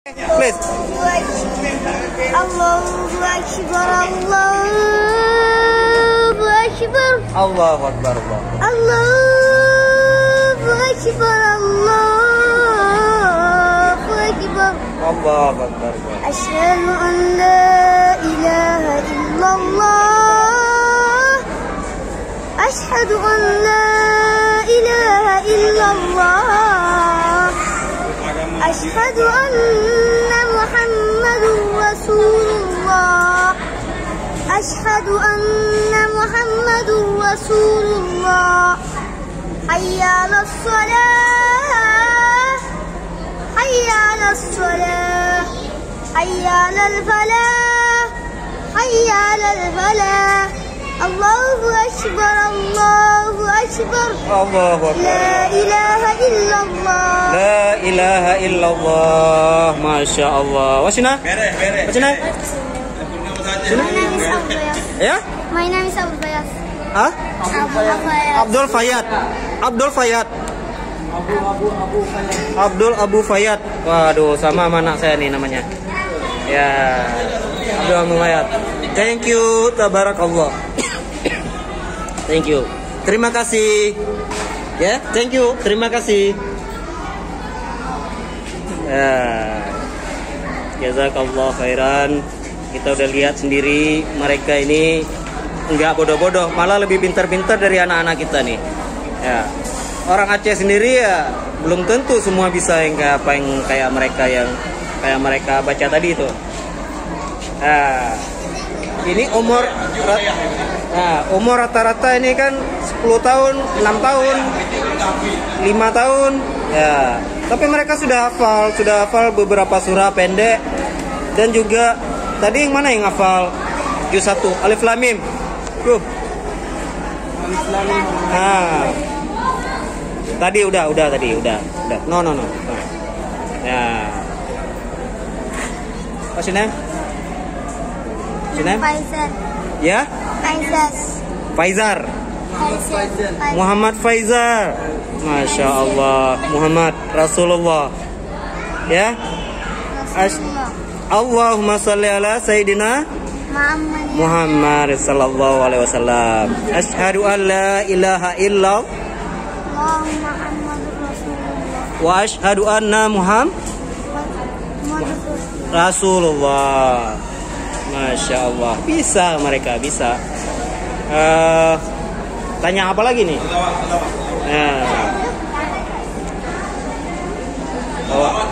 Please. Allahu Akbar, Allahu Akbar. Allahu Akbar. Allahu Akbar, Allahu Akbar. Allahu Akbar. Asyhadu an la ilaha illallah. Asyhadu an la ilaha illallah. Asyhadu anna Muhammadur Rasulullah. Asyhadu anna Muhammadur Rasulullah. Hayya 'alas shalah. Hayya 'alas shalah. Hayya 'alal falah. Hayya 'alal falah. Allahu Akbar, Allahu Akbar. Allahu Akbar. La ilaha illallah. La ilaha illallah. Masya Allah. What's your name? What's your name? My name is Abu Bayas. Ya? My name is Abu Bayas. Hah? Abu Bayas. Abdul Fayat. Abdul Fayat. Abdul Abu Fayat. Waduh, sama sama anak saya nih namanya. Ya. Abdul Abu Fayat. Thank you, tabarakallah. Thank you. Terima kasih. Ya, thank you. Terima kasih. Ya. Jazakallah khairan. Kita udah lihat sendiri mereka ini nggak bodoh-bodoh, malah lebih pintar-pintar dari anak-anak kita nih. Ya. Orang Aceh sendiri ya belum tentu semua bisa yang kayak mereka baca tadi itu. Nah, ini umur rata-rata ini kan 10 tahun, 6 tahun, 5 tahun. Ya, tapi mereka sudah hafal beberapa surah pendek dan juga tadi yang mana yang hafal juz 1 Alif Lam Mim. Tuh. Alif Lam Mim. Nah. Tadi udah. No. Ya. What's your name? Faizar. Ya? Faizar. Muhammad Faizar. Masya Allah. Muhammad Rasulullah. Ya? Allahumma salli ala Sayyidina Muhammad sallallahu alaihi wasallam. Asyhadu an la ilaha illallah wa asyhadu anna Muhammad Rasulullah. Masya Allah. Bisa mereka, bisa. Tanya apa lagi nih? Bawa.